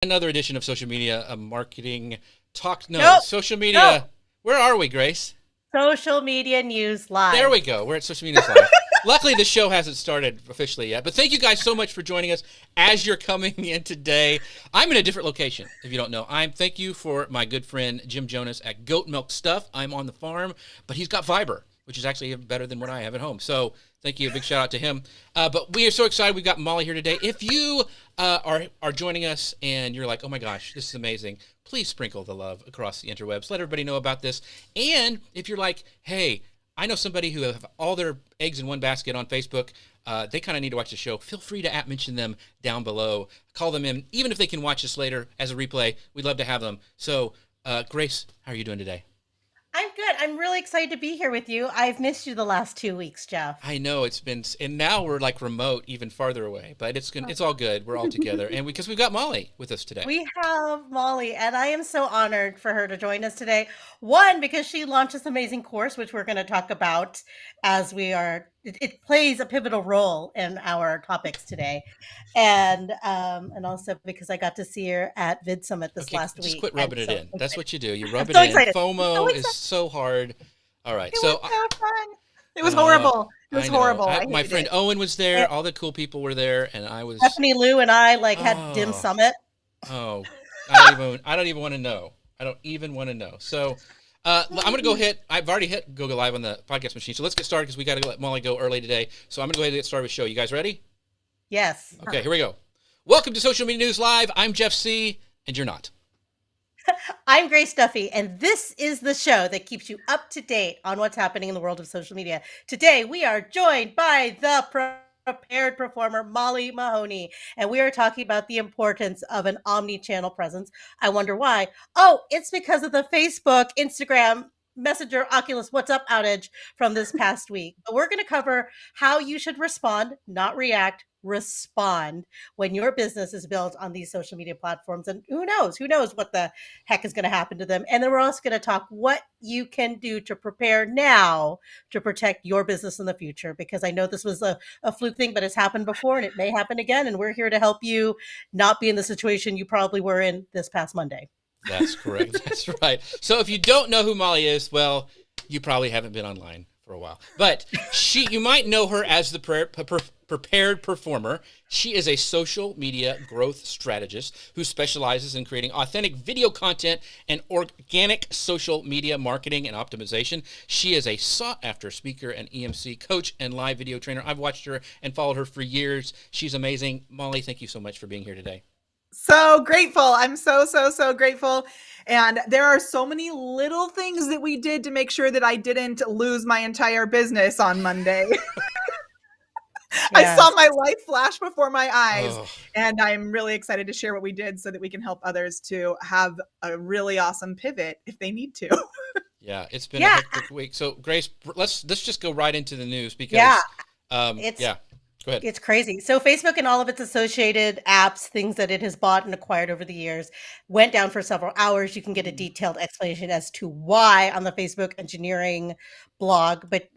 Another edition of social media marketing talk. No, Nope. social No. media. Where are we, Grace? Social media news There live. we go. We're at Social Media News Live. Luckily, the show hasn't started officially yet, but thank you guys so much for joining us as you're coming in today. I'm in a different location, if you don't know. Thank you for my good friend Jim Jonas at Goat Milk Stuff. I'm on the farm, but he's got fiber, which is actually even better than what I have at home. So thank you. A big shout out to him. But we are so excited. We've got Molly here today. If you are joining us and you're like, oh my gosh, this is amazing, please sprinkle the love across the interwebs. Let everybody know about this. And if you're like, hey, I know somebody who have all their eggs in one basket on Facebook. They kind of need to watch the show. Feel free to mention them down below. Call them in, even if they can watch this later as a replay. We'd love to have them. So, Grace, how are you doing today? I'm good. I'm really excited to be here with you. I've missed you the last 2 weeks, Jeff. I know it's been, and now we're like remote, even farther away. But it's all good. We're all together, and because we've got Molly with us today. We have Molly, and I am so honored for her to join us today. One, because she launched this amazing course, which we're going to talk about as it plays a pivotal role in our topics today. And also because I got to see her at Vid Summit this Okay, last just week. quit And rubbing it so in. That's excited. what you do. You I'm rub it so in. excited. So FOMO is excited. so hard. All right, It was so so fun. It was uh, horrible. It was I know horrible. I my hated friend it. Owen was And there. All the cool people were there, and I was. Stephanie Lou and I had dim Oh, summit. oh, I don't even want to know. I don't even want to know. So, I'm gonna go hit. I've already hit Google Live on the podcast machine. So let's get started because we got to let Molly go early today. So I'm gonna go ahead and get started with the show. You guys ready? Yes. Okay, here we go. Welcome to Social Media News Live. I'm Jeff C, and you're not. I'm Grace Duffy, and this is the show that keeps you up to date on what's happening in the world of social media. Today, we are joined by the prepared performer, Molly Mahoney, and we are talking about the importance of an omni-channel presence. I wonder why. Oh, it's because of the Facebook, Instagram, Messenger, Oculus, What's Up outage from this past week. But we're going to cover how you should respond, not react, respond when your business is built on these social media platforms. And who knows what the heck is going to happen to them. And then we're also going to talk what you can do to prepare now to protect your business in the future, because I know this was a fluke thing, but it's happened before and it may happen again. And we're here to help you not be in the situation you probably were in this past Monday. That's correct. That's right. So if you don't know who Molly is, well, you probably haven't been online for a while. But you might know her as the prepared performer. She is a social media growth strategist who specializes in creating authentic video content and organic social media marketing and optimization. She is a sought-after speaker and EMC coach and live video trainer. I've watched her and followed her for years. She's amazing. Molly, thank you so much for being here today. So grateful. I'm so grateful. And there are so many little things that we did to make sure that I didn't lose my entire business on Monday. I saw Yes. my life flash before my eyes, Oh, and I'm really excited to share what we did so that we can help others to have a really awesome pivot if they need to. yeah, it's been a Yeah. hectic week. So, Grace, let's just go right into the news Yeah. because, It's yeah, go ahead. It's crazy. So Facebook and all of its associated apps, things that it has bought and acquired over the years, went down for several hours. You can get a detailed explanation as to why on the Facebook engineering blog. But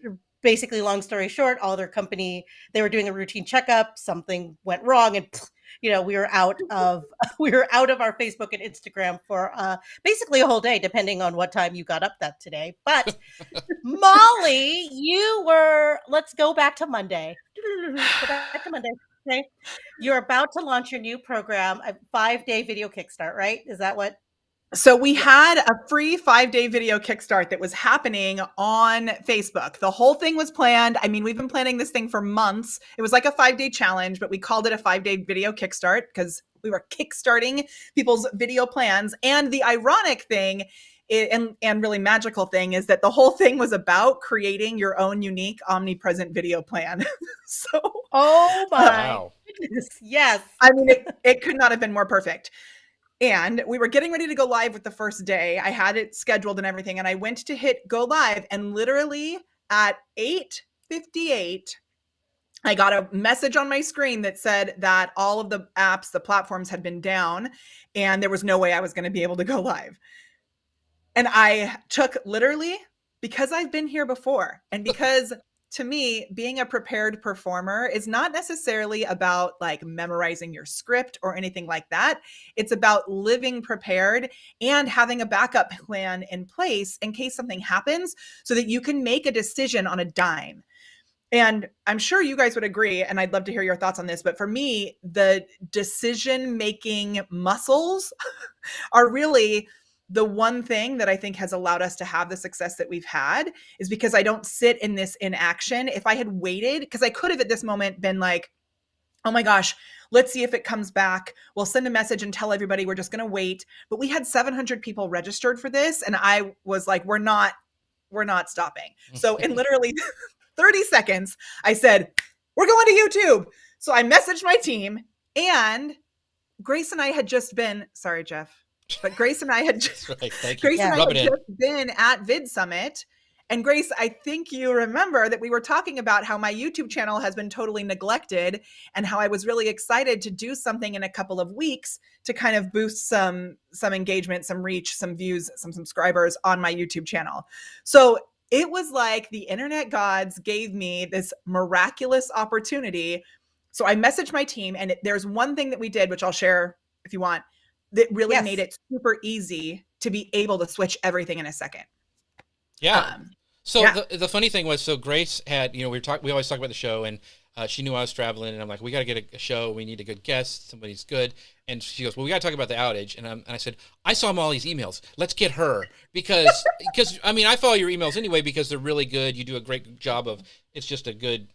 basically, long story short, all their company, they were doing a routine checkup, something went wrong, and we were out of we were out of our Facebook and Instagram for basically a whole day, depending on what time you got up that today. But Molly, let's go back to Monday. Go back to Monday. Okay. You're about to launch your new program, a 5-day video kickstart, right? Is that what? So we Yeah. had a free 5-day video kickstart that was happening on Facebook. The whole thing was planned. I mean, we've been planning this thing for months. It was like a 5-day challenge, but we called it a 5-day video kickstart because we were kickstarting people's video plans. And the ironic thing and really magical thing is that the whole thing was about creating your own unique omnipresent video plan. So, Oh my Wow. goodness. Yes. I mean, it could not have been more perfect. And we were getting ready to go live with the first day. I had it scheduled and everything. And I went to hit go live. And literally at 8:58, I got a message on my screen that said that all of the apps, the platforms had been down. And there was no way I was going to be able to go live. And I took literally, because I've been here before and because to me, being a prepared performer is not necessarily about like memorizing your script or anything like that. It's about living prepared and having a backup plan in place in case something happens so that you can make a decision on a dime. And I'm sure you guys would agree, and I'd love to hear your thoughts on this, but for me, the decision-making muscles are really the one thing that I think has allowed us to have the success that we've had, is because I don't sit in this inaction. If I had waited, because I could have at this moment been like, oh my gosh, let's see if it comes back. We'll send a message and tell everybody we're just going to wait. But we had 700 people registered for this. And I was like, we're not stopping. So in literally 30 seconds, I said, we're going to YouTube. So I messaged my team, and Grace and I had just been, sorry, Jeff, but Grace and I had just, Right. Thank you. Grace and I Rub had it in. just been at Vid Summit. And Grace, I think you remember that we were talking about how my YouTube channel has been totally neglected and how I was really excited to do something in a couple of weeks to kind of boost some engagement, some reach, some views, some subscribers on my YouTube channel. So it was like the internet gods gave me this miraculous opportunity. So I messaged my team, and there's one thing that we did, which I'll share if you want, that really made it super easy to be able to switch everything in a second. Yeah. So the funny thing was, so Grace had, we always talk about the show, and she knew I was traveling, and I'm like, we got to get a show. We need a good guest. Somebody's good. And she goes, well, we got to talk about the outage. And I said, I saw Molly's emails. Let's get her because I mean, I follow your emails anyway because they're really good. You do a great job of, it's just a good,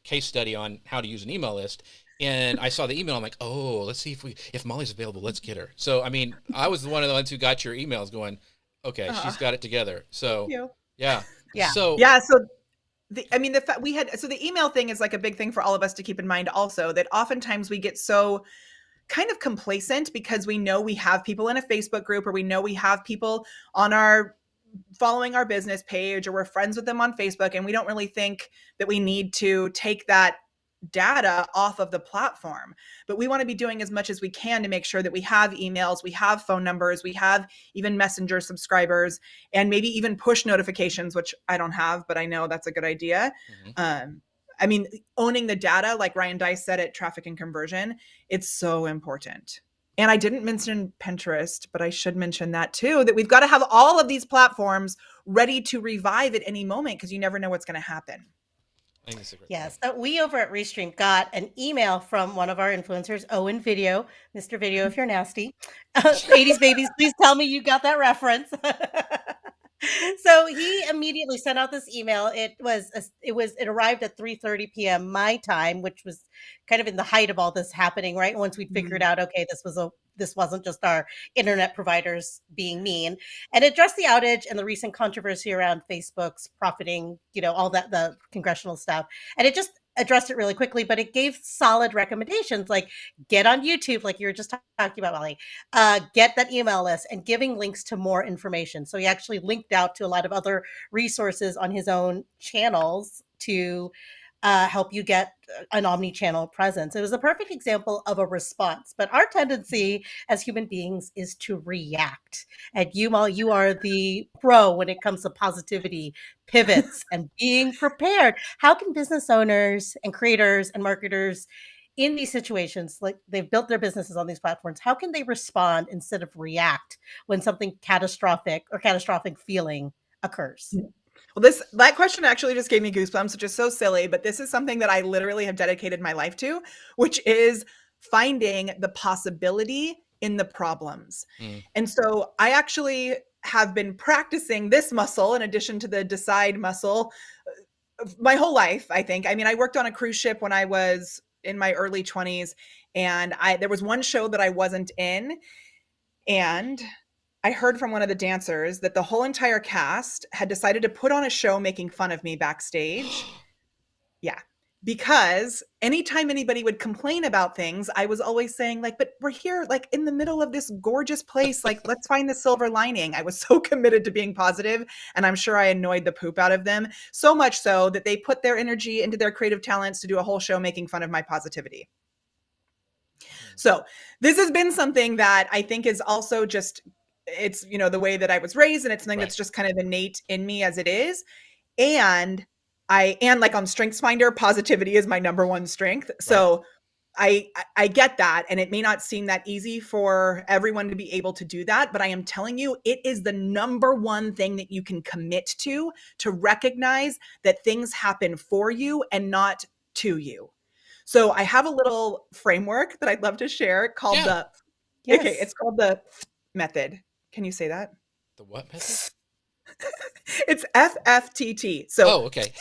case study on how to use an email list. And I saw the email. I'm like, oh, let's see if Molly's available, let's get her. So, I mean, I was one of the ones who got your emails going, okay, she's got it together. So, yeah. So the email thing is like a big thing for all of us to keep in mind also, that oftentimes we get so kind of complacent because we know we have people in a Facebook group, or we know we have people on our following our business page, or we're friends with them on Facebook, and we don't really think that we need to take that data off of the platform. But we want to be doing as much as we can to make sure that we have emails, we have phone numbers, we have even Messenger subscribers, and maybe even push notifications, which I don't have, but I know that's a good idea. Mm-hmm. I mean, owning the data, like Ryan Dice said at Traffic and Conversion, it's so important. And I didn't mention Pinterest, but I should mention that too, that we've got to have all of these platforms ready to revive at any moment, because you never know what's going to happen. Yes. So we over at Restream got an email from one of our influencers, Owen Video, Mr. Video, if you're nasty. 80s babies, please tell me you got that reference. So he immediately sent out this email. It arrived at 3:30 p.m. my time, which was kind of in the height of all this happening, right? Once we'd figured out, okay, this wasn't just our internet providers being mean, and addressed the outage and the recent controversy around Facebook's profiting, all that, the congressional stuff. And it just addressed it really quickly, but it gave solid recommendations, like get on YouTube, like you were just talking about, Molly, get that email list, and giving links to more information. So he actually linked out to a lot of other resources on his own channels to help you get an omni-channel presence. It was a perfect example of a response, but our tendency as human beings is to react. And you, Molly, you are the pro when it comes to positivity, pivots, and being prepared. How can business owners and creators and marketers in these situations, like they've built their businesses on these platforms, how can they respond instead of react when something catastrophic feeling occurs? Well, that question actually just gave me goosebumps, which is so silly, but this is something that I literally have dedicated my life to, which is finding the possibility in the problems. And so I actually have been practicing this muscle in addition to the decide muscle my whole life, I think. I mean, I worked on a cruise ship when I was in my early 20s, and there was one show that I wasn't in, and I heard from one of the dancers that the whole entire cast had decided to put on a show making fun of me backstage. Yeah. Because anytime anybody would complain about things, I was always saying, like, but we're here, like, in the middle of this gorgeous place. Like, let's find the silver lining. I was so committed to being positive, and I'm sure I annoyed the poop out of them. So much so that they put their energy into their creative talents to do a whole show making fun of my positivity. So this has been something that I think is also just, it's, the way that I was raised, and it's something that's just kind of innate in me as it is. And and like on StrengthsFinder, positivity is my number one strength. So I get that. And it may not seem that easy for everyone to be able to do that, but I am telling you, it is the number one thing that you can commit to recognize that things happen for you and not to you. So I have a little framework that I'd love to share called Yeah. okay, it's called the method. Can you say that? The what method? It's FFTT. So Oh, okay.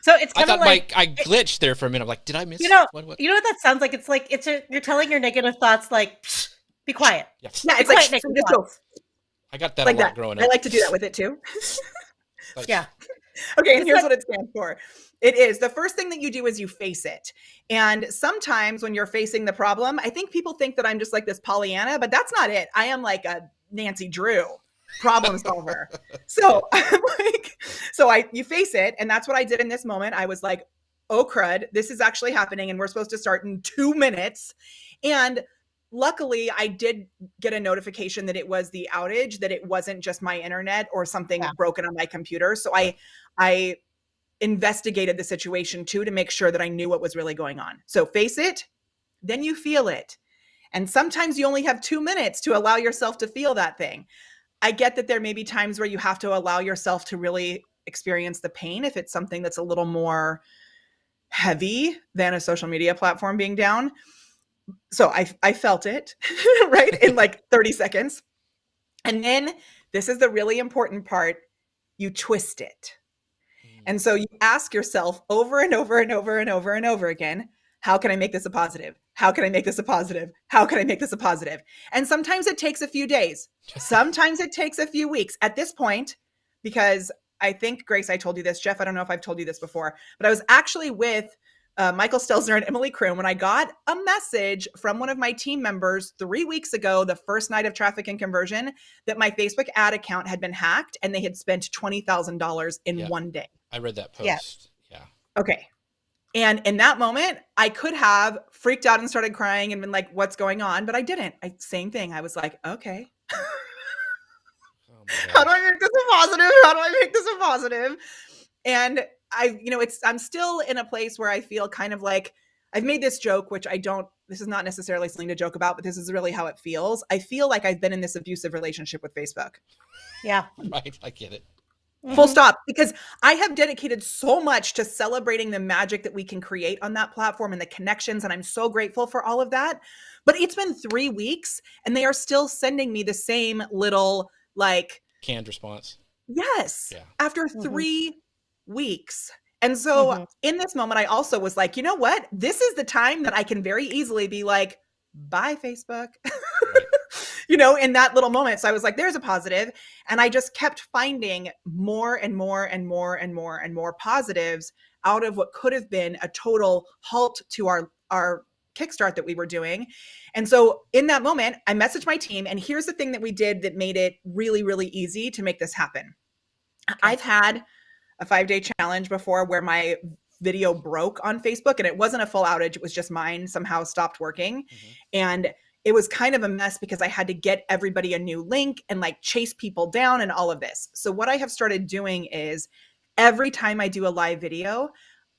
So it's I kind of thought like I glitched there for a minute. I'm like, did I miss? you know What? you know what that sounds like. It's like you're telling your negative thoughts like, "Psh, be quiet." Yeah. yeah, it's Be like quiet, negative just go thoughts. I got that like a lot that. growing I up. like to do that with it too. Like, Yeah. Okay, and It's here's not- what it stands for. It is the first thing that you do is you face it. And sometimes when you're facing the problem, I think people think that I'm just like this Pollyanna, but that's not it. I am like a Nancy Drew problem solver. So I'm like, you face it, and that's what I did in this moment. I was like, oh crud, this is actually happening, and we're supposed to start in 2 minutes. And luckily, I did get a notification that it was the outage, that it wasn't just my internet or something broken on my computer. So I investigated the situation too to make sure that I knew what was really going on. So face it, then you feel it. And sometimes you only have 2 minutes to allow yourself to feel that thing. I get that there may be times where you have to allow yourself to really experience the pain if it's something that's a little more heavy than a social media platform being down. So I felt it, right, in like 30 seconds. And then this is the really important part. You twist it. And so you ask yourself over and over and over and over and over again, how can I make this a positive? How can I make this a positive? How can I make this a positive? And sometimes it takes a few days. Sometimes it takes a few weeks. At this point, because I think, Grace, I told you this. Jeff, I don't know if I've told you this before, but I was actually with Michael Stelzner and Emily Kroon when I got a message from one of my team members 3 weeks ago, the first night of traffic and conversion, that my Facebook ad account had been hacked and they had spent $20,000 in 1 day. I read that post. Yeah. Okay. And in that moment, I could have freaked out and started crying and been like, what's going on? But I didn't. Same thing. I was like, okay. Oh How do I make this a positive? How do I make this a positive? And I'm still in a place where I feel kind of like I've made this joke, which this is not necessarily something to joke about, but this is really how it feels. I feel like I've been in this abusive relationship with Facebook. Yeah. Right. I get it. Full stop. Because I have dedicated so much to celebrating the magic that we can create on that platform and the connections. And I'm so grateful for all of that. But it's been 3 weeks and they are still sending me the same little like Canned response. Yes. Yeah. After 3 weeks. And so in this moment, I also was like, you know what? This is the time that I can very easily be like, bye, Facebook. Right. In that little moment. So I was like, there's a positive. And I just kept finding more and more and more and more and more positives out of what could have been a total halt to our kickstart that we were doing. And so in that moment, I messaged my team. And here's the thing that we did that made it really, really easy to make this happen. Okay. I've had a 5-day challenge before where my video broke on Facebook and it wasn't a full outage. It was just mine somehow stopped working. And it was kind of a mess because I had to get everybody a new link and like chase people down and all of this. So what I have started doing is every time I do a live video,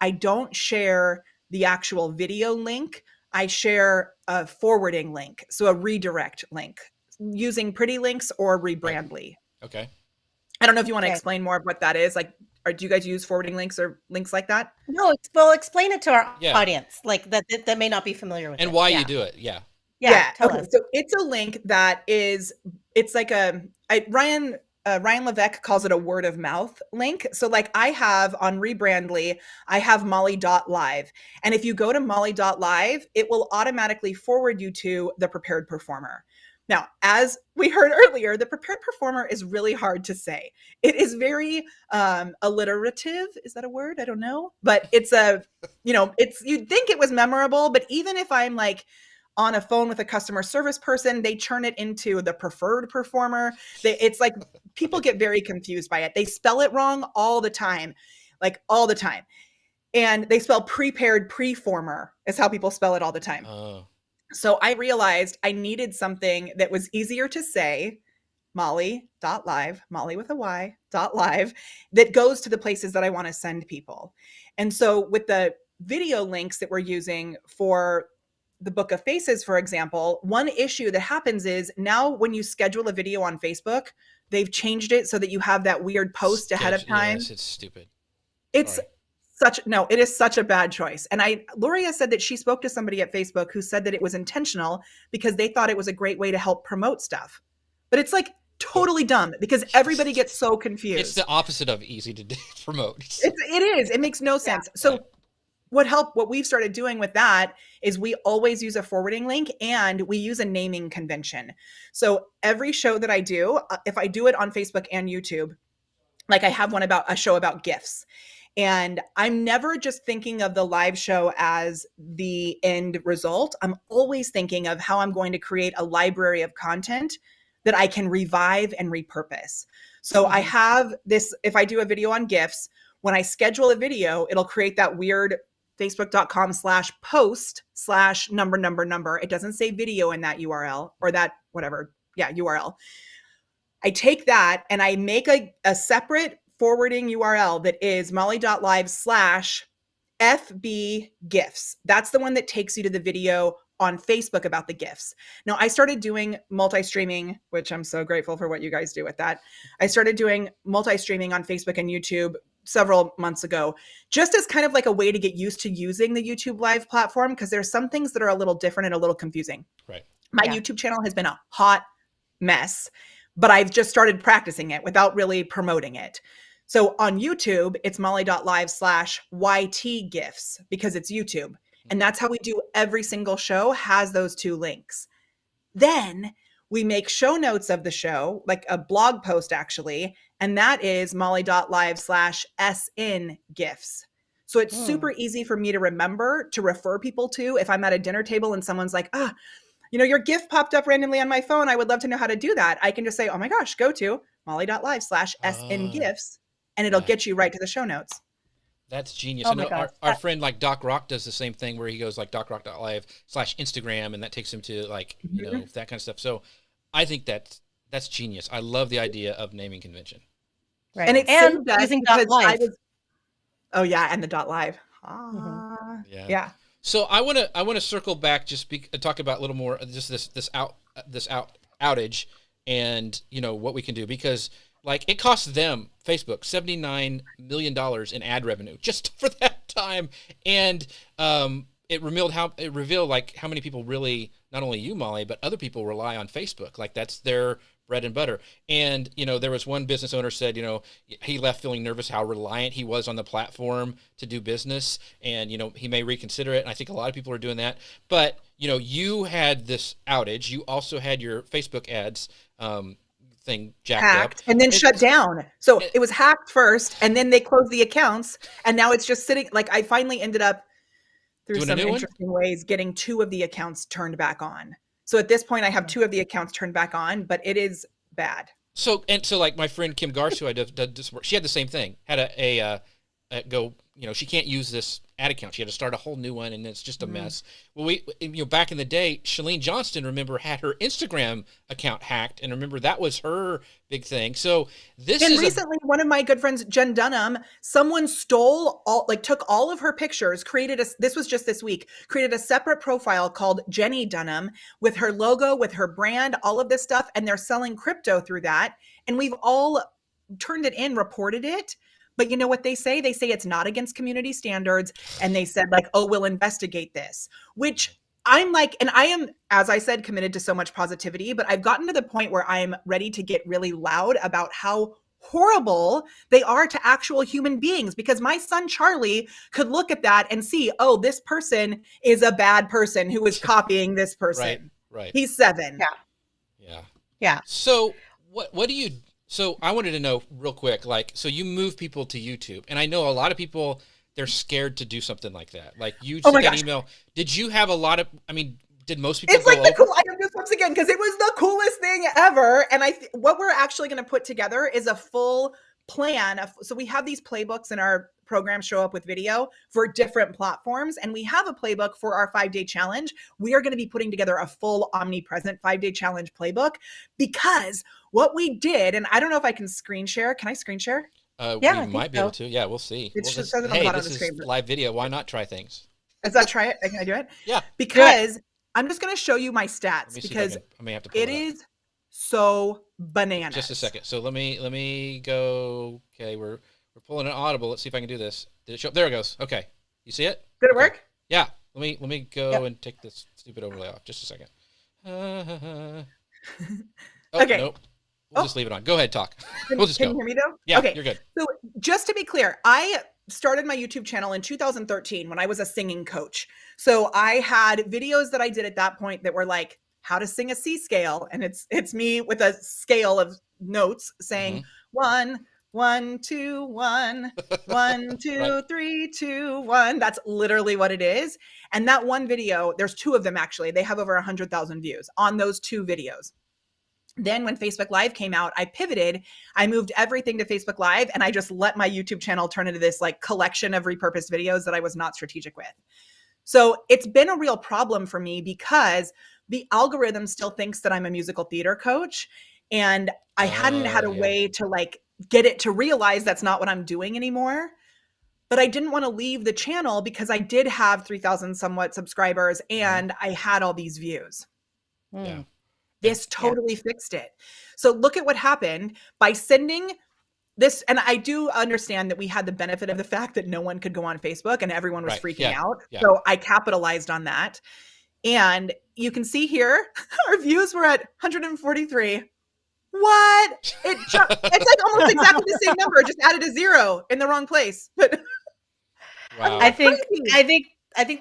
I don't share the actual video link. I share a forwarding link. So a redirect link using Pretty Links or Rebrandly. Okay. I don't know if you want to explain more of what that is. Like, do you guys use forwarding links or links like that? No, well, explain it to our audience, like that may not be familiar with and it. why you do it. Yeah. Tell us. So it's a link that it's like Ryan Levesque calls it a word of mouth link. So like I have on Rebrandly, I have Molly.live. And if you go to Molly.live, it will automatically forward you to the prepared performer. Now, as we heard earlier, the prepared performer is really hard to say. It is very alliterative. Is that a word? I don't know. But it's you'd think it was memorable, but even if I'm like on a phone with a customer service person, they turn it into the preferred performer. It's like people get very confused by it. They spell it wrong all the time, like all the time. And they spell prepared preformer is how people spell it all the time. Oh. So I realized I needed something that was easier to say Molly.live, Molly with a Y, .live, that goes to the places that I want to send people. And so with the video links that we're using for the Book of Faces, for example, one issue that happens is now when you schedule a video on Facebook, they've changed it so that you have that weird post ahead of time. Yes, it's stupid. It's Sorry. it is such a bad choice. And Loria said that she spoke to somebody at Facebook who said that it was intentional because they thought it was a great way to help promote stuff. But it's like totally dumb because everybody gets so confused. It's the opposite of easy to promote. It is. It makes no sense. So Right. what we've started doing with that is we always use a forwarding link and we use a naming convention. So every show that I do, if I do it on Facebook and YouTube, like I have one about a show about gifts. And I'm never just thinking of the live show as the end result. I'm always thinking of how I'm going to create a library of content that I can revive and repurpose. So I have this, if I do a video on gifts, when I schedule a video, it'll create that weird facebook.com/post/number. It doesn't say video in that URL or that whatever. Yeah, URL. I take that and I make a separate forwarding URL that is molly.live/FB gifts. That's the one that takes you to the video on Facebook about the gifts. Now, I started doing multi-streaming, which I'm so grateful for what you guys do with that. I started doing multi-streaming on Facebook and YouTube several months ago, just as kind of like a way to get used to using the YouTube Live platform, because there's some things that are a little different and a little confusing. Right. My YouTube channel has been a hot mess, but I've just started practicing it without really promoting it. So on YouTube, it's molly.live/YT gifts because it's YouTube. And that's how we do every single show, has those two links. Then we make show notes of the show, like a blog post actually, and that is molly.live/SN gifts. So it's super easy for me to remember to refer people to if I'm at a dinner table and someone's like, your gift popped up randomly on my phone. I would love to know how to do that. I can just say, oh my gosh, go to molly.live/SN gifts, and it'll get you right to the show notes. That's genius. Oh my gosh. Our friend like Doc Rock does the same thing where he goes like docrock.live/Instagram, and that takes him to like, that kind of stuff. So I think that's genius. I love the idea of naming convention. Right. And it's and using .live. and the .live. Yeah. So I want to circle back, talk about a little more just this outage and what we can do, because like it costs them, Facebook, $79 million in ad revenue just for that time, and it revealed how many people really, not only you, Molly, but other people rely on Facebook. Like that's their bread and butter. And there was one business owner said he left feeling nervous how reliant he was on the platform to do business, and he may reconsider it. And I think a lot of people are doing that. But you had this outage. You also had your Facebook ads thing hacked up and then shut down. So it was hacked first, and then they closed the accounts, and now it's just sitting. Like I finally ended up through some interesting ways getting 2 of the accounts turned back on. So at this point, I have 2 of the accounts turned back on, but it is bad. So like my friend Kim Garce, who I did this work, she had the same thing. Had she can't use this ad account. She had to start a whole new one, and it's just a mess. Well, back in the day, Shalene Johnston, remember, had her Instagram account hacked, and remember that was her big thing. So recently, one of my good friends, Jen Dunham, someone took all of her pictures, this was just this week, created a separate profile called Jenny Dunham with her logo, with her brand, all of this stuff, and they're selling crypto through that. And we've all turned it in, reported it. But you know what they say? They say it's not against community standards. And they said like, oh, we'll investigate this, which I'm like, and I am, as I said, committed to so much positivity, but I've gotten to the point where I'm ready to get really loud about how horrible they are to actual human beings, because my son, Charlie, could look at that and see, oh, this person is a bad person who is copying this person. Right. He's 7. Yeah. So what do you... So I wanted to know real quick, so you move people to YouTube, and I know a lot of people, they're scared to do something like that. Like you sent that email. Did you have a lot of, did most people go over? I have goosebumps again because it was the coolest thing ever. And what we're actually going to put together is a full plan. So we have these playbooks in our program Show Up with Video for different platforms. And we have a playbook for our 5-day challenge. We are going to be putting together a full omnipresent 5-day challenge playbook, because what we did, and I don't know if I can screen share. Can I screen share? Yeah, We might be able to. Yeah, we'll see. It Well, says it on the hey, bottom of this the is screen. live video. Why not try things? Does that try it? Can I do it? Yeah. Because I'm just going to show you my Let stats, me see because if I may have to pull it it up. is so bananas. Just a second. So let me go. Okay, we're pulling an audible. Let's see if I can do this. Did it show up? There it goes. Okay. You see it? Did it Okay. work? Yeah. Let me go Yep. and take this stupid overlay off. Just a second. Oh, Okay. Nope. We'll just leave it on. Go ahead, talk. We'll just Can go. you hear me though? Yeah, Okay. you're good. So just to be clear, I started my YouTube channel in 2013 when I was a singing coach. So I had videos that I did at that point that were like how to sing a C scale. And it's me with a scale of notes saying 1, 1, 2, 1, 1, 2, Right. 3, 2, 1. That's literally what it is. And that one video, there's 2 of them actually. They have over 100,000 views on those 2 videos. Then when Facebook Live came out, I pivoted. I moved everything to Facebook Live, and I just let my YouTube channel turn into this like collection of repurposed videos that I was not strategic with. So it's been a real problem for me because the algorithm still thinks that I'm a musical theater coach, and I hadn't had a way to like get it to realize that's not what I'm doing anymore. But I didn't want to leave the channel because I did have 3,000 somewhat subscribers and I had all these views. Yeah. This totally fixed it. So look at what happened by sending this. And I do understand that we had the benefit of the fact that no one could go on Facebook and everyone was freaking out. Yeah. So I capitalized on that. And you can see here, our views were at 143. What? It's like almost exactly the same number, just added a 0 in the wrong place. But Wow. I think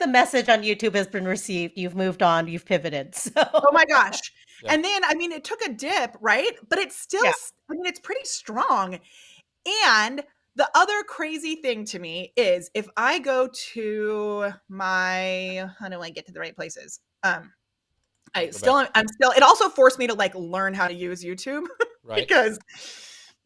the message on YouTube has been received. You've moved on. You've pivoted. So. Oh my gosh. Yeah. And then, I mean, it took a dip, right? But it's still, I mean, it's pretty strong. And the other crazy thing to me is if I go to my, how do I get to the right places? I'm still, it also forced me to like learn how to use YouTube. Right. Because,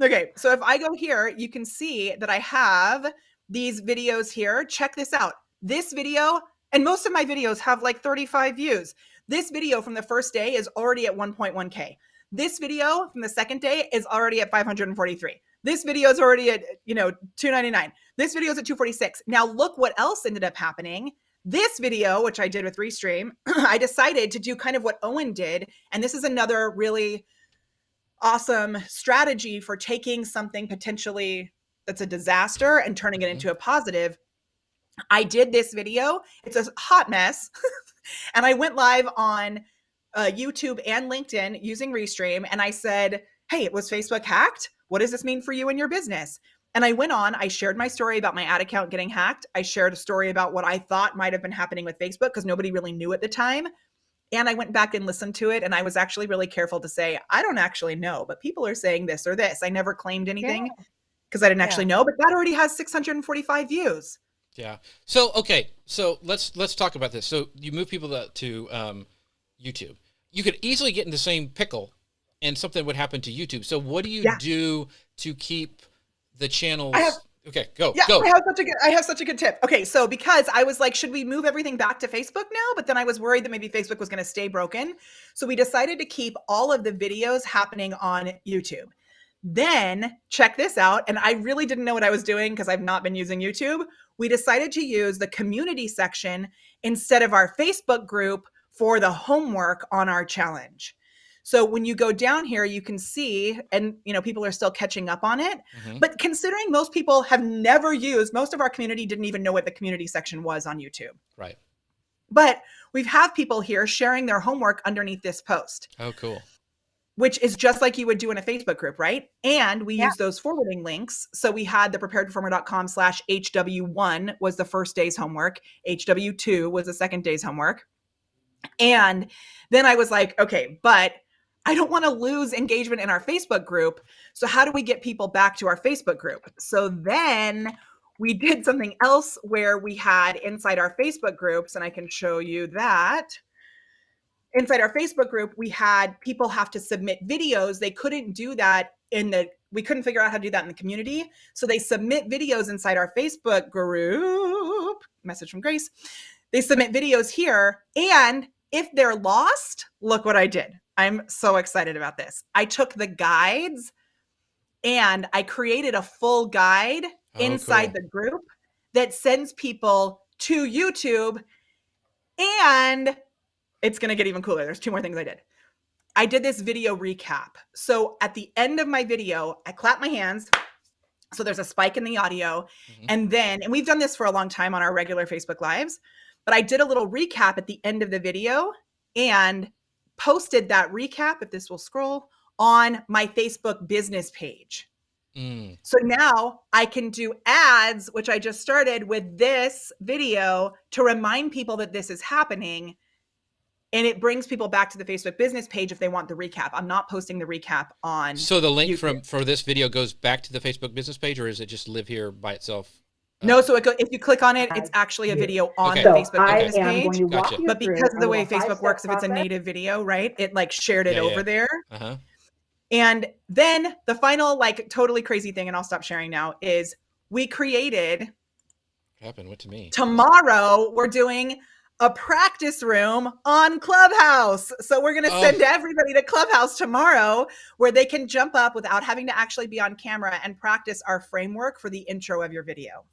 okay, so if I go here, you can see that I have these videos here. Check this out. This video, and most of my videos have like 35 views. This video from the first day is already at 1.1K. This video from the second day is already at 543. This video is already at, 299. This video is at 246. Now look what else ended up happening. This video, which I did with Restream, I decided to do kind of what Owen did. And this is another really awesome strategy for taking something potentially that's a disaster and turning it into a positive. I did this video. It's a hot mess. And I went live on YouTube and LinkedIn using Restream. And I said, hey, was Facebook hacked? What does this mean for you and your business? And I went on, I shared my story about my ad account getting hacked. I shared a story about what I thought might have been happening with Facebook because nobody really knew at the time. And I went back and listened to it. And I was actually really careful to say, I don't actually know, but people are saying this or this. I never claimed anything because I didn't actually know, but that already has 645 views. Yeah. So, okay. So let's talk about this. So you move people to YouTube. You could easily get in the same pickle and something would happen to YouTube. So what do you do to keep the channels? Okay, go. I have such a good tip. Okay, so because I was like, should we move everything back to Facebook now? But then I was worried that maybe Facebook was going to stay broken. So we decided to keep all of the videos happening on YouTube. Then check this out. And I really didn't know what I was doing because I've not been using YouTube. We decided to use the community section instead of our Facebook group for the homework on our challenge. So when you go down here, you can see, and people are still catching up on it. Mm-hmm. But considering most people have never used, most of our community didn't even know what the community section was on YouTube. Right. But we've had people here sharing their homework underneath this post. Oh, cool. Which is just like you would do in a Facebook group, right? And we use those forwarding links. So we had the preparedperformer.com/HW1 was the first day's homework. HW2 was the second day's homework. And then I was like, okay, but I don't want to lose engagement in our Facebook group. So how do we get people back to our Facebook group? So then we did something else where we had inside our Facebook groups, and I can show you that. Inside our Facebook group, we had people have to submit videos. They couldn't do that we couldn't figure out how to do that in the community. So they submit videos inside our Facebook group. Message from Grace. They submit videos here. And if they're lost, look what I did. I'm so excited about this. I took the guides and I created a full guide inside the group that sends people to YouTube. And it's going to get even cooler. There's 2 more things I did. I did this video recap. So at the end of my video, I clap my hands. So there's a spike in the audio. And we've done this for a long time on our regular Facebook Lives, but I did a little recap at the end of the video and posted that recap, if this will scroll, on my Facebook business page. So now I can do ads, which I just started with this video to remind people that this is happening. And it brings people back to the Facebook business page if they want the recap. I'm not posting the recap on. So the link YouTube. for this video goes back to the Facebook business page, or is it just live here by itself? No, so if you click on it, it's actually a video on the Facebook business page. Gotcha. But because of the way Facebook works, if it's a native video, right, it like shared it over there. And then the final like totally crazy thing, and I'll stop sharing now, is we created. What happened? What to me? Tomorrow we're doing a practice room on Clubhouse. So we're going to send everybody to Clubhouse tomorrow where they can jump up without having to actually be on camera and practice our framework for the intro of your video.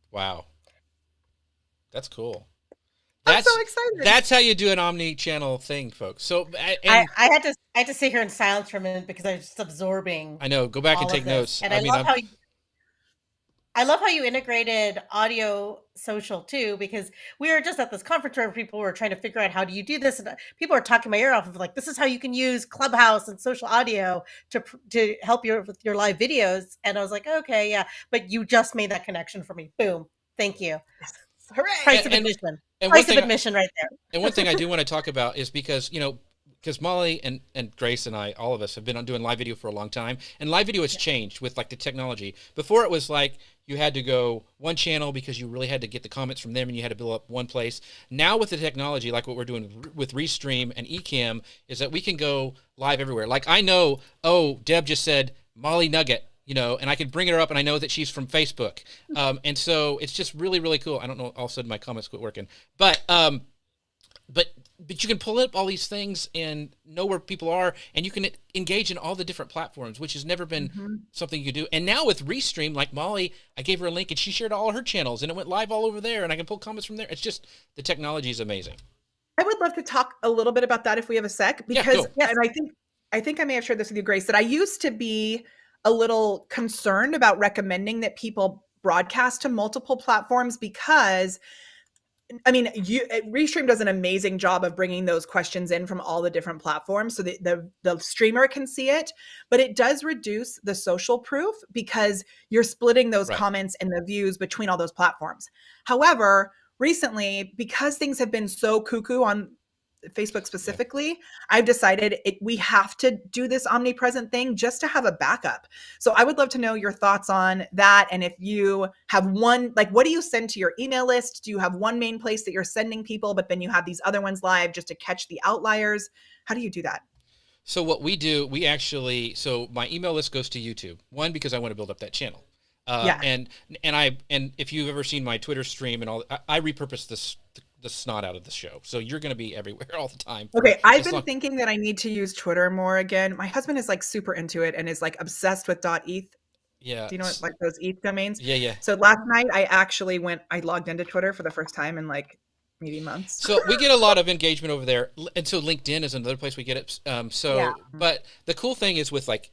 Wow. That's cool. I'm so excited. That's how you do an omni-channel thing, folks. So I had to sit here in silence for a minute because I was just absorbing. I know. Go back and take notes. And I love how you integrated audio social too, because we were just at this conference where people were trying to figure out how do you do this, and people are talking my ear off of like, this is how you can use Clubhouse and social audio to help with your live videos. And I was like, okay, yeah, but you just made that connection for me. Boom, thank you. Hooray! Price of admission. And Price of admission right there. And one thing I do want to talk about is because Molly and Grace and I, all of us, have been doing live video for a long time, and live video has changed with like the technology. Before it was like you had to go one channel because you really had to get the comments from them and you had to build up one place. Now with the technology, like what we're doing with Restream and Ecamm, is that we can go live everywhere. Like I know, Deb just said Molly Nugget, and I can bring her up and I know that she's from Facebook. And so it's just really, really cool. I don't know, all of a sudden my comments quit working, but you can pull up all these things and know where people are, and you can engage in all the different platforms, which has never been something you do. And now with Restream, like Molly, I gave her a link and she shared all her channels and it went live all over there, and I can pull comments from there. It's just, the technology is amazing. I would love to talk a little bit about that if we have a sec, because and I think I may have shared this with you, Grace, that I used to be a little concerned about recommending that people broadcast to multiple platforms because Restream does an amazing job of bringing those questions in from all the different platforms so that the streamer can see it, but it does reduce the social proof because you're splitting those comments and the views between all those platforms. However, recently, because things have been so cuckoo on Facebook specifically, I've decided we have to do this omnipresent thing just to have a backup. So I would love to know your thoughts on that. And if you have one, like, what do you send to your email list? Do you have one main place that you're sending people, but then you have these other ones live just to catch the outliers? How do you do that? So what we do, so my email list goes to YouTube. One, because I want to build up that channel. And if you've ever seen my Twitter stream and all, I repurpose the snot out of the show. So you're going to be everywhere all the time. Okay. I've been thinking that I need to use Twitter more again. My husband is like super into it and is like obsessed with .eth. Yeah. Do you know what, like those ETH domains? Yeah. So last night I logged into Twitter for the first time in like maybe months. So we get a lot of engagement over there. And so LinkedIn is another place we get it. But the cool thing is with like,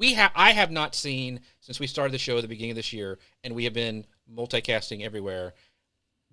I have not seen, since we started the show at the beginning of this year, and we have been multicasting everywhere,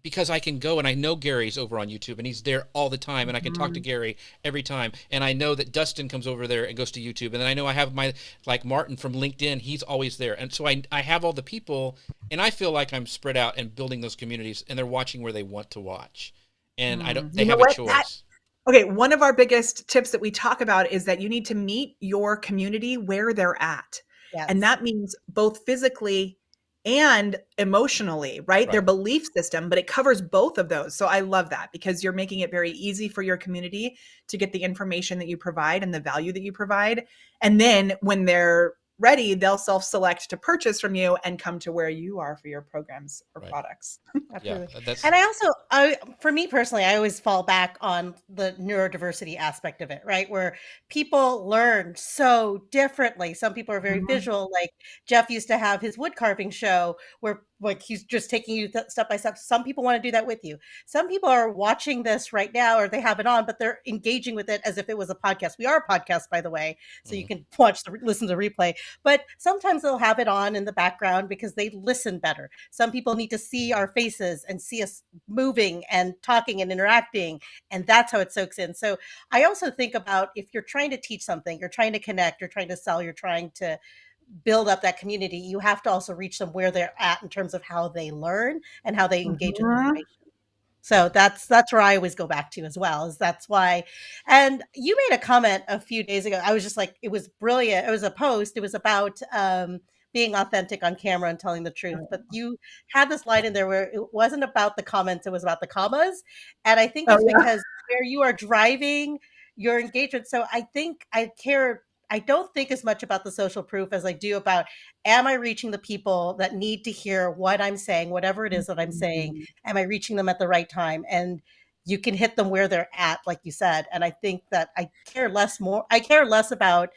because I can go and I know Gary's over on YouTube and he's there all the time, and I can talk to Gary every time. And I know that Dustin comes over there and goes to YouTube. And then I know I have my, like Martin from LinkedIn, he's always there. And so I have all the people, and I feel like I'm spread out and building those communities, and they're watching where they want to watch. And they have a choice. Okay, one of our biggest tips that we talk about is that you need to meet your community where they're at. Yes. And that means both physically and emotionally, right? Their belief system, but it covers both of those. So I love that because you're making it very easy for your community to get the information that you provide and the value that you provide. And then when they're ready, they'll self-select to purchase from you and come to where you are for your programs or products. Absolutely. Yeah, that's And for me personally, I always fall back on the neurodiversity aspect of it, right? Where people learn so differently. Some people are very visual, like Jeff used to have his wood carving show where like he's just taking you step by step. Some people want to do that with you. Some people are watching this right now or they have it on, but they're engaging with it as if it was a podcast. We are a podcast, by the way, so you can listen to replay. But sometimes they'll have it on in the background because they listen better. Some people need to see our faces and see us moving and talking and interacting, and that's how it soaks in. So I also think about if you're trying to teach something, you're trying to connect, you're trying to sell, you're trying to build up that community, you have to also reach them where they're at in terms of how they learn and how they engage with information. So that's where I always go back to as well, is that's why. And you made a comment a few days ago. I was just like, it was brilliant. It was a post. It was about being authentic on camera and telling the truth. But you had this line in there where it wasn't about the comments, it was about the commas. And I think it's because where you are driving your engagement. So I think I don't think as much about the social proof as I do about, am I reaching the people that need to hear what I'm saying, whatever it is that I'm saying? Am I reaching them at the right time? And you can hit them where they're at, like you said. And I think that I care less about,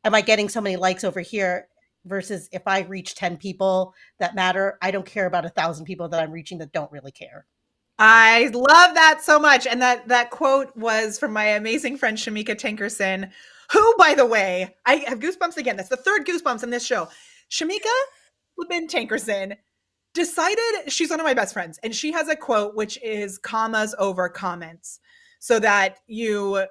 am I getting so many likes over here versus if I reach 10 people that matter, I don't care about 1,000 people that I'm reaching that don't really care. I love that so much. And that quote was from my amazing friend, Shamika Tinkerson, who, by the way, I have goosebumps again. That's the third goosebumps in this show. Shamika Flippin Tinkerson decided, she's one of my best friends, and she has a quote, which is commas over comments, so that you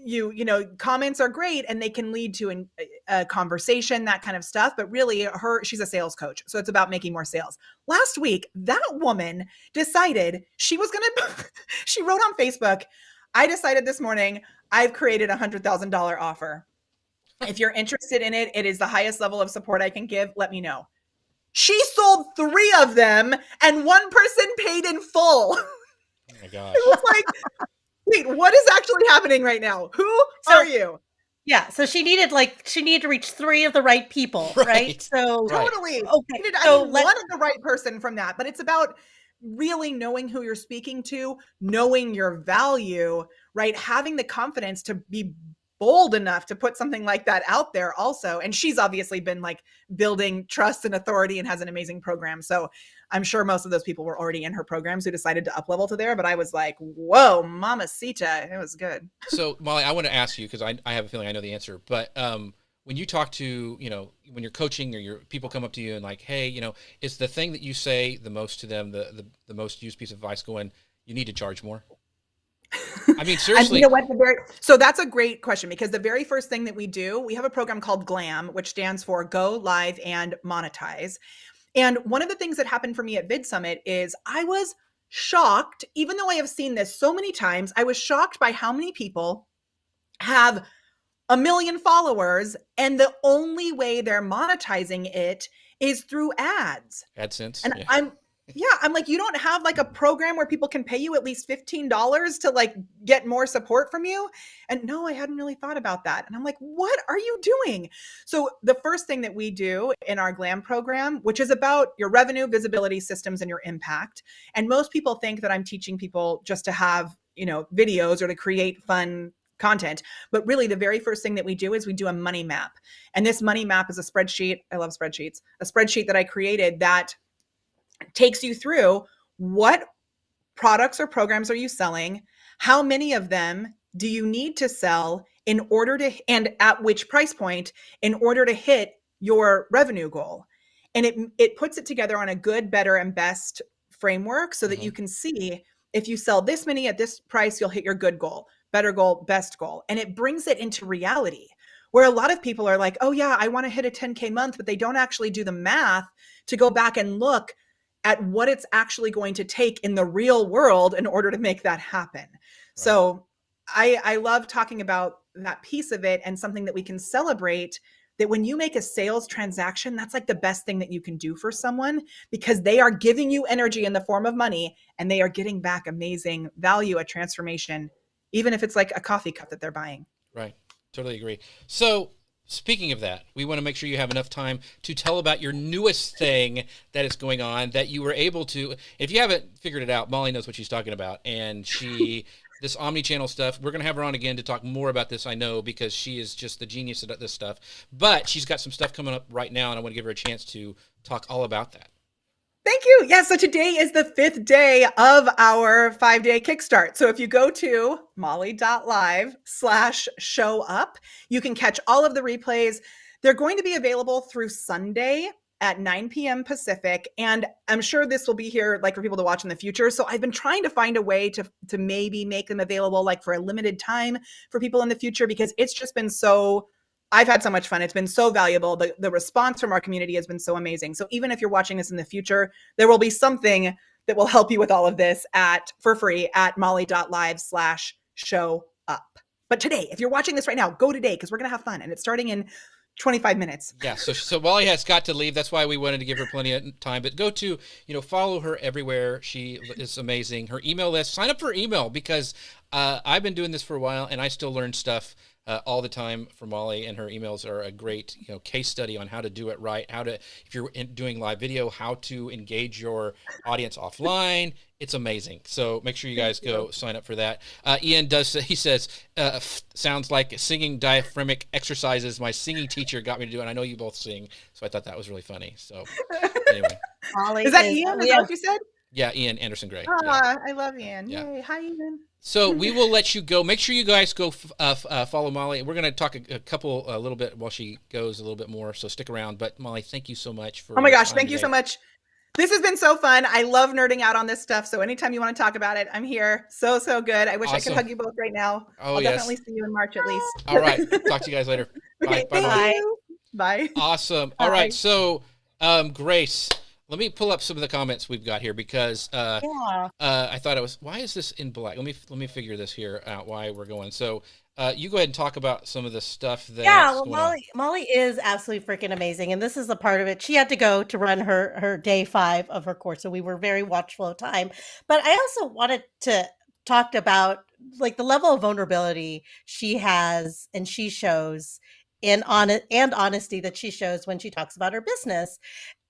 know, comments are great and they can lead to a conversation, that kind of stuff. But really she's a sales coach. So it's about making more sales. Last week, that woman decided she was going to, she wrote on Facebook, I decided this morning, I've created $100,000 offer. If you're interested in it, it is the highest level of support I can give. Let me know. She sold 3 of them and one person paid in full. Oh my gosh. It was like, wait, what is actually happening right now? Who are you? Yeah, so she needed to reach 3 of the right people, right? So totally. Okay. So one of the right person from that, but it's about really knowing who you're speaking to, knowing your value, right? Having the confidence to be bold enough to put something like that out there also. And she's obviously been like building trust and authority and has an amazing program. So I'm sure most of those people were already in her programs who decided to up level to there. But I was like, whoa, mamacita. It was good. So Molly, I want to ask you, because I have a feeling I know the answer, but when you talk to, when you're coaching or your people come up to you and like, hey, is the thing that you say the most to them, the most used piece of advice going, you need to charge more? I mean, seriously. And you know what? So that's a great question, because the very first thing that we do, we have a program called GLAM, which stands for Go Live and Monetize. And one of the things that happened for me at Vid Summit is I was shocked, even though I have seen this so many times, I was shocked by how many people have 1 million followers and the only way they're monetizing it is through ads. AdSense. And I'm like, you don't have like a program where people can pay you at least $15 to like get more support from you? And no, I hadn't really thought about that. And I'm like, what are you doing? So the first thing that we do in our GLAM program, which is about your revenue, visibility, systems, and your impact. And most people think that I'm teaching people just to have, videos or to create fun content. But really, the very first thing that we do is we do a money map. And this money map is a spreadsheet. I love spreadsheets. A spreadsheet that I created that takes you through what products or programs are you selling, how many of them do you need to sell in order to, and at which price point in order to hit your revenue goal. And it puts it together on a good, better, and best framework so that you can see if you sell this many at this price, you'll hit your good goal, better goal, best goal. And it brings it into reality, where a lot of people are like, oh yeah, I want to hit a 10K month, but they don't actually do the math to go back and look at what it's actually going to take in the real world in order to make that happen. Right. So I love talking about that piece of it, and something that we can celebrate, that when you make a sales transaction, that's like the best thing that you can do for someone, because they are giving you energy in the form of money and they are getting back amazing value, a transformation, even if it's like a coffee cup that they're buying. Right. Totally agree. So Speaking of that, we want to make sure you have enough time to tell about your newest thing that is going on that you were able to. If you haven't figured it out, Molly knows what she's talking about, and this omni-channel stuff. We're gonna have her on again to talk more about this. I know because she is just the genius at this stuff. But she's got some stuff coming up right now, and I want to give her a chance to talk all about that. Thank you. Yeah, so today is the 5th day of our 5-day kickstart. So if you go to molly.live/showup, you can catch all of the replays. They're going to be available through Sunday at 9 p.m. Pacific. And I'm sure this will be here like for people to watch in the future. So I've been trying to find a way to maybe make them available like for a limited time for people in the future, because it's just been so, I've had so much fun. It's been so valuable. The response from our community has been so amazing. So even if you're watching this in the future, there will be something that will help you with all of this for free at molly.live/showup. But today, if you're watching this right now, go today because we're going to have fun. And it's starting in 25 minutes. Yeah, so Molly has got to leave. That's why we wanted to give her plenty of time. But go to, follow her everywhere. She is amazing. Her email list, sign up for her email because I've been doing this for a while and I still learn stuff all the time from Molly, and her emails are a great case study on how to do it right, if you're doing live video, how to engage your audience offline. It's amazing. So make sure you guys go sign up for that. Ian he says, sounds like singing diaphragmatic exercises. My singing teacher got me to do it. I know you both sing, so I thought that was really funny. So anyway. Molly is that Ian? Is that what you said? Yeah, Ian Anderson Gray. Yeah. I love Ian. Yeah. Yay. Hi, Ian. So we will let you go. Make sure you guys go follow Molly. We're going to talk a little bit while she goes a little bit more, so stick around. But Molly, thank you so much for. Oh my gosh, thank you so much. This has been so fun. I love nerding out on this stuff. So anytime you want to talk about it, I'm here. So good. I wish I could hug you both right now. I'll definitely see you in March at least. All right. Talk to you guys later. Okay, bye. Bye. Bye. Awesome. Bye. All right. So, Grace, let me pull up some of the comments we've got here because I thought it was, why is this in black? Let me figure this here out, why we're going. So you go ahead and talk about some of the stuff that Molly is absolutely freaking amazing, and this is a part of it. She had to go to run her day 5 of her course, so we were very watchful of time. But I also wanted to talk about like the level of vulnerability she has and she shows in honesty that she shows when she talks about her business.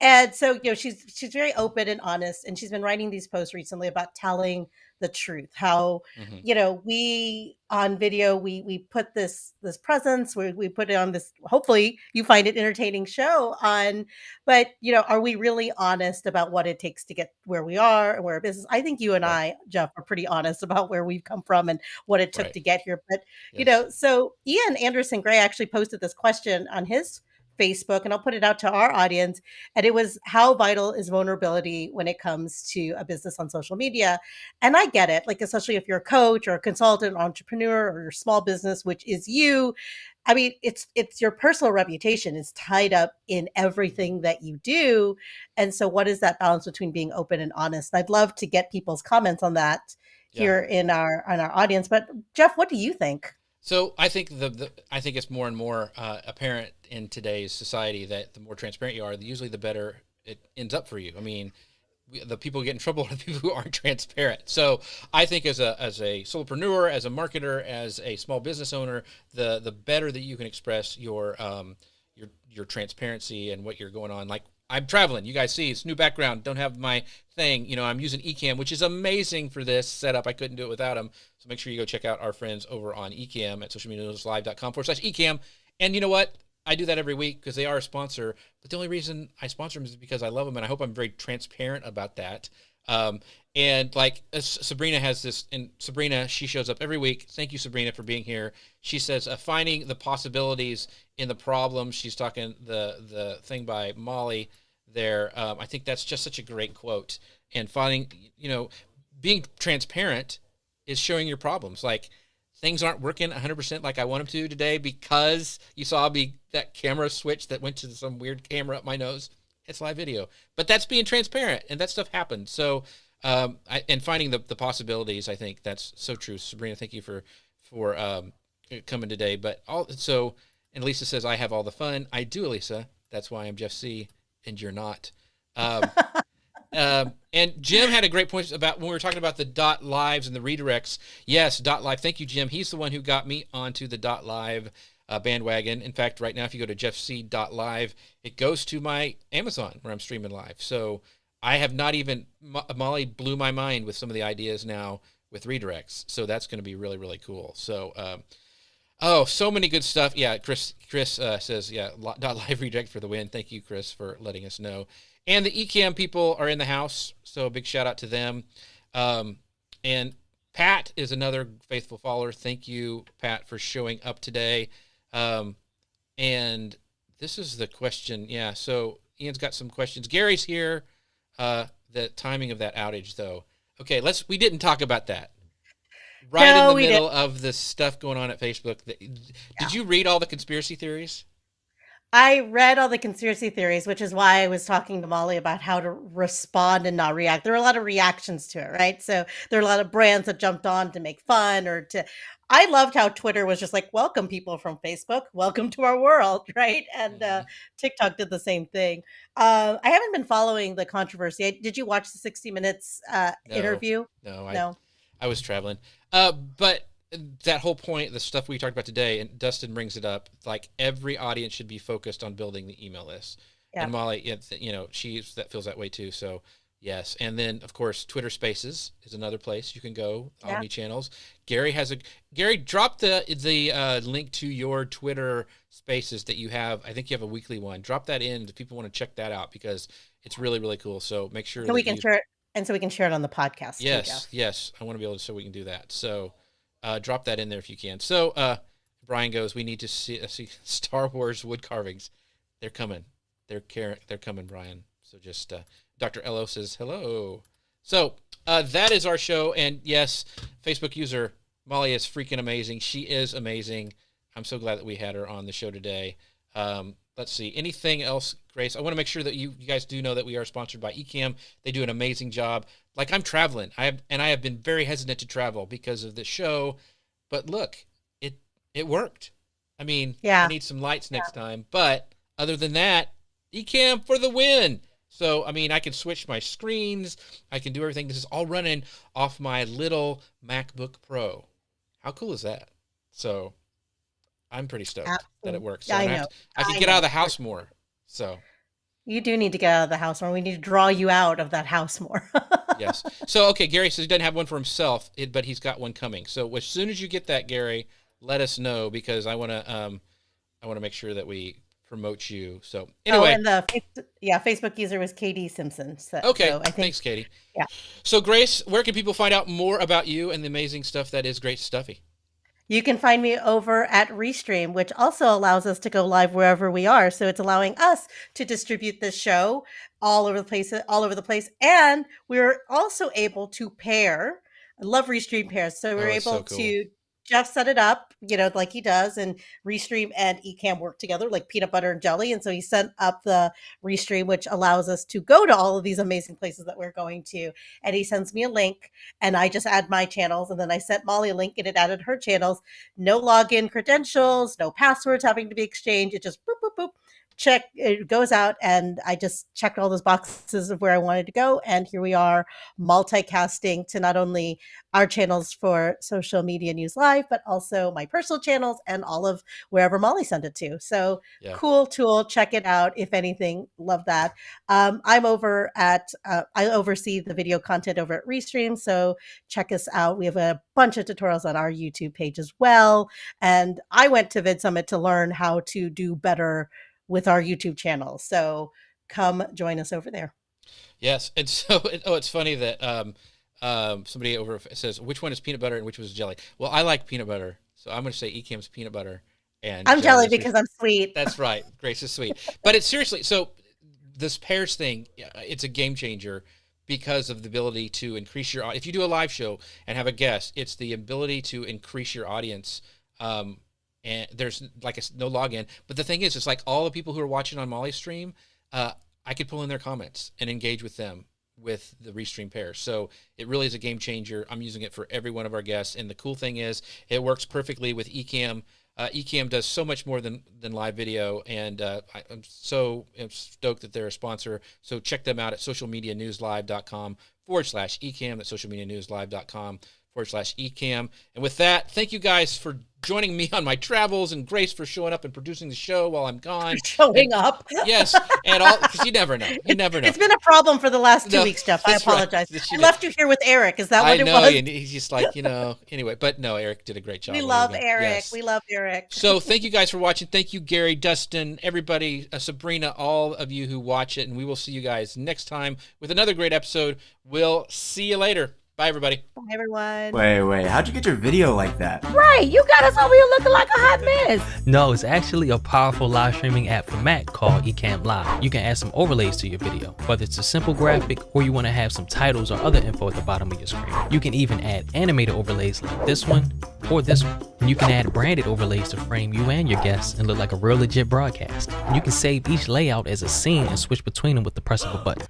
And so, she's very open and honest, and she's been writing these posts recently about telling the truth, how, we on video, we put this presence, we put it on this, hopefully you find it entertaining show on, but, are we really honest about what it takes to get where we are and where our business, I think you and I, Jeff, are pretty honest about where we've come from and what it took to get here. But, so Ian Anderson Gray actually posted this question on his Facebook, and I'll put it out to our audience. And it was, how vital is vulnerability when it comes to a business on social media? And I get it, like, especially if you're a coach or a consultant, entrepreneur, or your small business, which is you. I mean, it's your personal reputation is tied up in everything that you do. And so what is that balance between being open and honest? I'd love to get people's comments on that here in our audience. But Jeff, what do you think? So I think I think it's more and more apparent in today's society that the more transparent you are, usually the better it ends up for you. I mean, the people who get in trouble are the people who aren't transparent. So I think as a solopreneur, as a marketer, as a small business owner, the better that you can express your transparency and what you're going on. Like, I'm traveling. You guys see, it's new background. Don't have my thing. I'm using Ecamm, which is amazing for this setup. I couldn't do it without them. So make sure you go check out our friends over on Ecamm at socialmedianewslive.com/Ecamm. And you know what? I do that every week because they are a sponsor. But the only reason I sponsor them is because I love them, and I hope I'm very transparent about that. And like Sabrina has this, and Sabrina, she shows up every week. Thank you, Sabrina, for being here. She says, finding the possibilities in the problems. She's talking the thing by Molly there. I think that's just such a great quote. And finding, being transparent is showing your problems. Like, things aren't working 100% like I want them to today because you saw that camera switch that went to some weird camera up my nose. It's live video, but that's being transparent, and that stuff happens. So, and finding the possibilities, I think that's so true. Sabrina, thank you for coming today. But and Lisa says, I have all the fun. I do, Lisa. That's why I'm Jeff C. and you're not. And Jim had a great point about when we were talking about the .lives and the redirects. Yes, .live. Thank you, Jim. He's the one who got me onto the .live bandwagon. In fact, right now, if you go to jeffc.live, it goes to my Amazon where I'm streaming live. So I have not even, Molly blew my mind with some of the ideas now with redirects. So that's going to be really, really cool. So, oh, so many good stuff. Yeah, Chris says, yeah, .live redirect for the win. Thank you, Chris, for letting us know. And the Ecamm people are in the house, so a big shout out to them. And Pat is another faithful follower. Thank you, Pat, for showing up today. And this is the question. Yeah, so Ian's got some questions. Gary's here. The timing of that outage, though. Okay, we didn't talk about that. Right in the middle of the stuff going on at Facebook. Did you read all the conspiracy theories? I read all the conspiracy theories, which is why I was talking to Molly about how to respond and not react. There were a lot of reactions to it, right? So there are a lot of brands that jumped on to make fun I loved how Twitter was just like, welcome people from Facebook, welcome to our world, right? And TikTok did the same thing. I haven't been following the controversy. Did you watch the 60 Minutes interview? No. I was traveling. But that whole point, the stuff we talked about today, and Dustin brings it up, like every audience should be focused on building the email list. Yeah. And Molly, that feels that way too. So yes. And then of course, Twitter Spaces is another place you can go, Omni channels. Gary dropped the link to your Twitter Spaces that you have. I think you have a weekly one. Drop that in if people want to check that out because it's really, really cool. So make sure we can share it. And so we can share it on the podcast. Yes, too, yes. I want to be able to, so we can do that. So drop that in there if you can. So Brian goes, we need to see Star Wars wood carvings. They're coming. They're coming, Brian. So just Dr. Ello says hello. So that is our show. And yes, Facebook user Molly is freaking amazing. She is amazing. I'm so glad that we had her on the show today. Let's see. Anything else, Grace? I want to make sure that you guys do know that we are sponsored by Ecamm. They do an amazing job. Like I'm traveling. I have been very hesitant to travel because of the show. But look, it worked. I mean, I need some lights next time. But other than that, Ecamm for the win. So, I mean, I can switch my screens. I can do everything. This is all running off my little MacBook Pro. How cool is that? So I'm pretty stoked that it works. So I know. I can get out of the house more. So you do need to get out of the house more. We need to draw you out of that house more. Yes. So, okay, Gary says he doesn't have one for himself, but he's got one coming. So as soon as you get that, Gary, let us know because I want to make sure that we promote you. So anyway. And the Facebook user was Katie Simpson. Okay. Thanks, Katie. Yeah. So Grace, where can people find out more about you and the amazing stuff that is Grace Stuffy? You can find me over at Restream, which also allows us to go live wherever we are. So it's allowing us to distribute this show all over the place. And we're also able to pair. I love Restream pairs. So we're able to Jeff set it up, like he does, and Restream and Ecamm work together like peanut butter and jelly. And so he set up the Restream, which allows us to go to all of these amazing places that we're going to. And he sends me a link and I just add my channels. And then I sent Molly a link and it added her channels. No login credentials, no passwords having to be exchanged. It just boop, boop, boop. Check, it goes out, and I just checked all those boxes of where I wanted to go, and here we are multicasting to not only our channels for Social Media News Live, but also my personal channels and all of wherever Molly sent it to. So cool tool, check it out. If anything, love that. I'm over at I oversee the video content over at Restream, so check us out. We have a bunch of tutorials on our YouTube page as well, and I went to VidSummit to learn how to do better with our YouTube channel. So come join us over there. Yes. And so, it's funny that somebody over says, which one is peanut butter and which was jelly? Well, I like peanut butter. So I'm going to say Ecamm's peanut butter. And I'm jelly because I'm sweet. That's right. Grace is sweet. But it's seriously, so this pairs thing, it's a game changer because of the ability to increase your, if you do a live show and have a guest, it's the ability to increase your audience. And there's no login. But the thing is, it's like all the people who are watching on Molly's stream, I could pull in their comments and engage with them with the Restream pair. So it really is a game changer. I'm using it for every one of our guests. And the cool thing is it works perfectly with Ecamm. Ecamm does so much more than live video. And I'm stoked that they're a sponsor. So check them out at socialmedianewslive.com/Ecamm. That's socialmedianewslive.com. youtube.com/eCam. And with that, thank you guys for joining me on my travels, and Grace for showing up and producing the show while I'm gone. Showing up. Yes, and all, because you never know. You never know. It's been a problem for the last 2 weeks, Jeff. I that's right. apologize. That I you left you here with Eric. Is that I what it know, was? and he's just like, anyway. But no, Eric did a great job. We love Yes. Eric. We love Eric. So thank you guys for watching. Thank you, Gary, Dustin, everybody, Sabrina, all of you who watch it. And we will see you guys next time with another great episode. We'll see you later. Bye, everybody. Bye, everyone. Wait, how'd you get your video like that? Right, you got us over here looking like a hot mess. No, it's actually a powerful live streaming app for Mac called eCam Live. You can add some overlays to your video, whether it's a simple graphic or you want to have some titles or other info at the bottom of your screen. You can even add animated overlays like this one or this one. And you can add branded overlays to frame you and your guests and look like a real legit broadcast. And you can save each layout as a scene and switch between them with the press of a button.